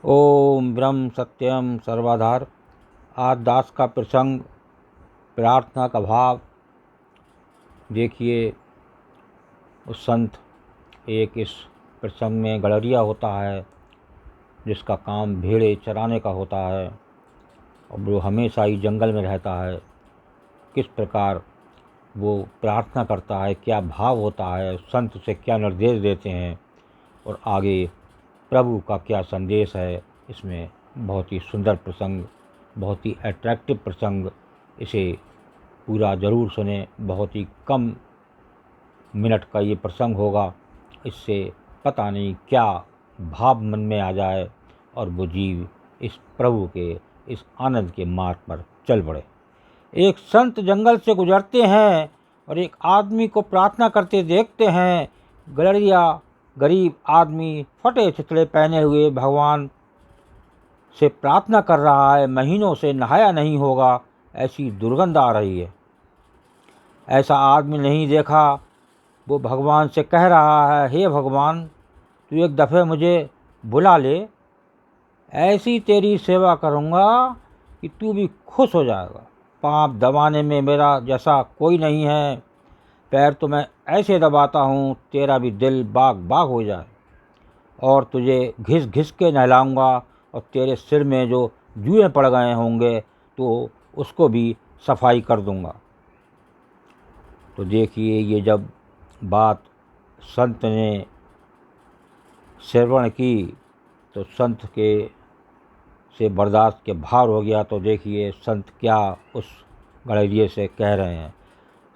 ओम ब्रह्म सत्यम सर्वाधार। आज दास का प्रसंग, प्रार्थना का भाव। देखिए, उस संत एक इस प्रसंग में गड़रिया होता है जिसका काम भेड़े चराने का होता है और वो हमेशा ही जंगल में रहता है। किस प्रकार वो प्रार्थना करता है, क्या भाव होता है, संत से क्या निर्देश देते हैं और आगे प्रभु का क्या संदेश है। इसमें बहुत ही सुंदर प्रसंग, बहुत ही अट्रैक्टिव प्रसंग। इसे पूरा ज़रूर सुने। बहुत ही कम मिनट का ये प्रसंग होगा। इससे पता नहीं क्या भाव मन में आ जाए और वो जीव इस प्रभु के, इस आनंद के मार्ग पर चल पड़े। एक संत जंगल से गुजरते हैं और एक आदमी को प्रार्थना करते देखते हैं। गड़रिया गरीब आदमी फटे चिथड़े पहने हुए भगवान से प्रार्थना कर रहा है। महीनों से नहाया नहीं होगा, ऐसी दुर्गंध आ रही है। ऐसा आदमी नहीं देखा। वो भगवान से कह रहा है, हे भगवान, तू एक दफ़े मुझे बुला ले, ऐसी तेरी सेवा करूँगा कि तू भी खुश हो जाएगा। पाँव दबाने में मेरा जैसा कोई नहीं है। पैर तो मैं ऐसे दबाता हूँ तेरा भी दिल बाग बाग हो जाए। और तुझे घिस घिस के नहलाऊँगा और तेरे सिर में जो जुएँ पड़ गए होंगे तो उसको भी सफाई कर दूँगा। तो देखिए, ये जब बात संत ने श्रवण की तो संत के से बर्दाश्त के बाहर हो गया। तो देखिए संत क्या उस गड़रिये से कह रहे हैं।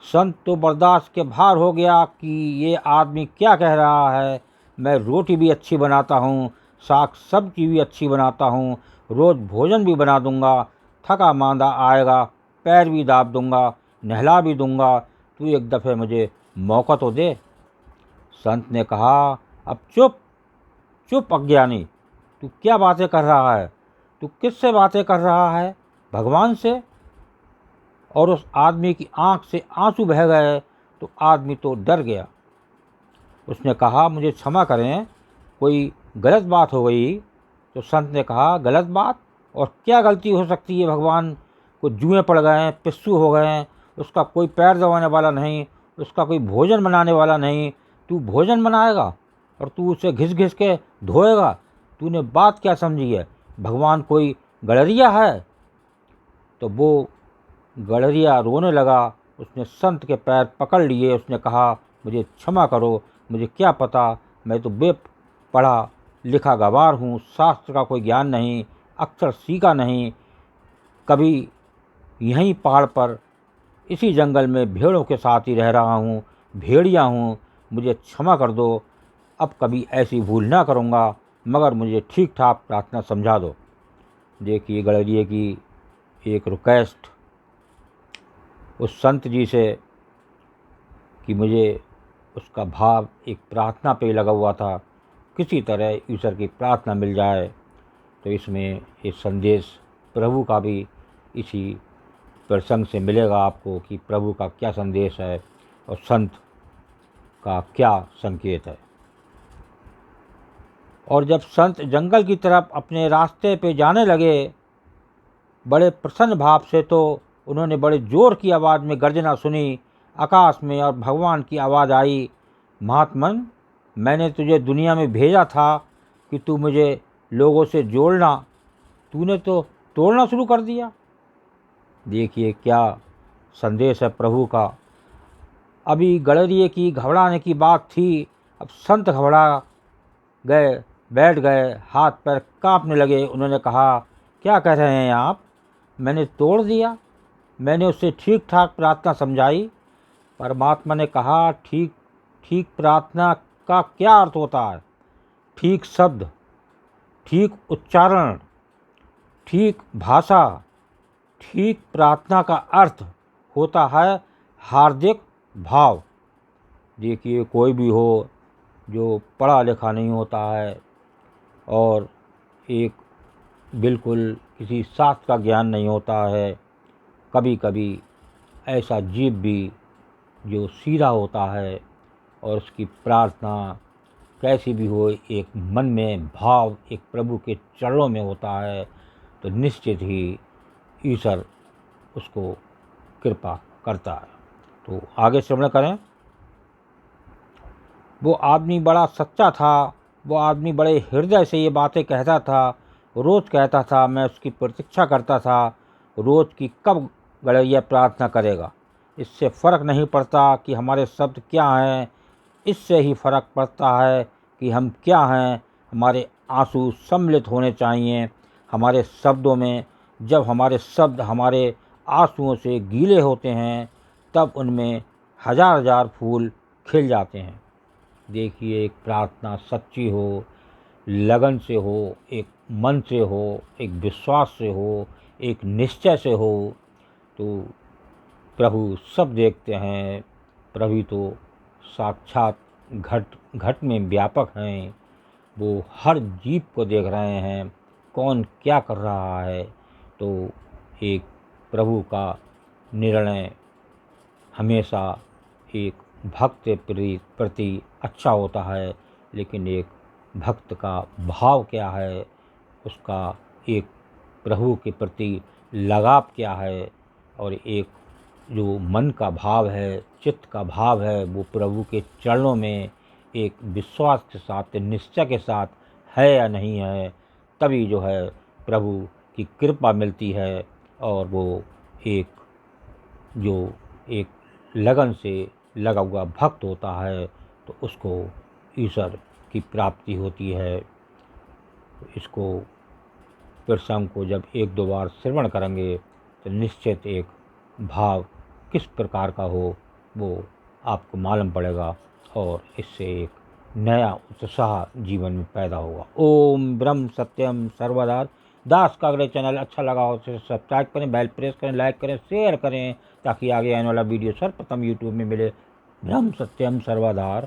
संत तो बर्दाश्त के बाहर हो गया कि ये आदमी क्या कह रहा है। मैं रोटी भी अच्छी बनाता हूँ, साग सब्जी भी अच्छी बनाता हूँ, रोज़ भोजन भी बना दूँगा। थका मांदा आएगा, पैर भी दाब दूँगा, नहला भी दूँगा। तू एक दफ़े मुझे मौका तो दे। संत ने कहा, अब चुप चुप अज्ञानी, तू क्या बातें कर रहा है? तू किससे बातें कर रहा है? भगवान से? और उस आदमी की आंख से आंसू बह गए। तो आदमी तो डर गया। उसने कहा, मुझे क्षमा करें, कोई गलत बात हो गई। तो संत ने कहा, गलत बात? और क्या गलती हो सकती है भगवान? कुछ जुएँ पड़ गए हैं, पिस्सू हो गए हैं, उसका कोई पैर दबाने वाला नहीं, उसका कोई भोजन बनाने वाला नहीं। तू भोजन बनाएगा और तू उसे घिस घिस के धोएगा? तूने बात क्या समझी है? भगवान कोई गड़रिया है? तो वो गड़रिया रोने लगा। उसने संत के पैर पकड़ लिए। उसने कहा, मुझे क्षमा करो, मुझे क्या पता, मैं तो पढ़ा लिखा गवार हूँ, शास्त्र का कोई ज्ञान नहीं, अक्षर सीखा नहीं। कभी यहीं पहाड़ पर इसी जंगल में भेड़ों के साथ ही रह रहा हूँ, भेड़िया हूँ, मुझे क्षमा कर दो। अब कभी ऐसी भूल ना करूँगा, मगर मुझे ठीक ठाक प्रार्थना समझा दो। देखिए गड़रिये की एक रिक्वेस्ट उस संत जी से कि मुझे उसका भाव एक प्रार्थना पे लगा हुआ था, किसी तरह ईश्वर की प्रार्थना मिल जाए। तो इसमें एक संदेश प्रभु का भी इसी प्रसंग से मिलेगा आपको कि प्रभु का क्या संदेश है और संत का क्या संकेत है। और जब संत जंगल की तरफ अपने रास्ते पे जाने लगे बड़े प्रसन्न भाव से, तो उन्होंने बड़े जोर की आवाज़ में गर्जना सुनी आकाश में और भगवान की आवाज़ आई, महात्मन, मैंने तुझे दुनिया में भेजा था कि तू मुझे लोगों से जोड़ना, तूने तो तोड़ना शुरू कर दिया। देखिए क्या संदेश है प्रभु का। अभी गड़रिये की घबराने की बात थी, अब संत घबरा गए, बैठ गए, हाथ पैर कांपने लगे। उन्होंने कहा, क्या कह रहे हैं आप? मैंने तोड़ दिया? मैंने उससे ठीक ठाक प्रार्थना समझाई। परमात्मा ने कहा, ठीक ठीक प्रार्थना का क्या अर्थ होता है? ठीक शब्द, ठीक उच्चारण, ठीक भाषा। ठीक प्रार्थना का अर्थ होता है हार्दिक भाव। देखिए कोई भी हो जो पढ़ा लिखा नहीं होता है और एक बिल्कुल किसी शास्त्र का ज्ञान नहीं होता है, कभी कभी ऐसा जीव भी जो सीधा होता है और उसकी प्रार्थना कैसी भी हो, एक मन में भाव एक प्रभु के चरणों में होता है तो निश्चित ही ईश्वर उसको कृपा करता है। तो आगे श्रवण करें। वो आदमी बड़ा सच्चा था, वो आदमी बड़े हृदय से ये बातें कहता था, रोज़ कहता था, मैं उसकी प्रतीक्षा करता था रोज़ की कब गड़ैया प्रार्थना करेगा। इससे फ़र्क नहीं पड़ता कि हमारे शब्द क्या हैं, इससे ही फ़र्क पड़ता है कि हम क्या हैं। हमारे आंसू सम्मिलित होने चाहिए हमारे शब्दों में। जब हमारे शब्द हमारे आंसुओं से गीले होते हैं तब उनमें हज़ार हज़ार फूल खिल जाते हैं। देखिए, एक प्रार्थना सच्ची हो, लगन से हो, एक मन से हो, एक विश्वास से हो, एक निश्चय से हो, तो प्रभु सब देखते हैं। प्रभु तो साक्षात घट घट में व्यापक हैं। वो हर जीव को देख रहे हैं, कौन क्या कर रहा है। तो एक प्रभु का निर्णय हमेशा एक भक्त के प्रति अच्छा होता है, लेकिन एक भक्त का भाव क्या है, उसका एक प्रभु के प्रति लगाव क्या है, और एक जो मन का भाव है, चित्त का भाव है, वो प्रभु के चरणों में एक विश्वास के साथ, निश्चय के साथ है या नहीं है, तभी जो है प्रभु की कृपा मिलती है। और वो एक जो एक लगन से लगा हुआ भक्त होता है तो उसको ईश्वर की प्राप्ति होती है। इसको प्रसंग को जब एक दो बार श्रवण करेंगे तो निश्चित एक भाव किस प्रकार का हो वो आपको मालूम पड़ेगा, और इससे एक नया उत्साह जीवन में पैदा होगा। ओम ब्रह्म सत्यम सर्वदा। दास का अगले चैनल अच्छा लगा हो तो सब्सक्राइब करें, बेल प्रेस करें, लाइक करें, शेयर करें, ताकि आगे आने वाला वीडियो सर्वप्रथम यूट्यूब में मिले। ब्रह्म सत्यम सर्वदा।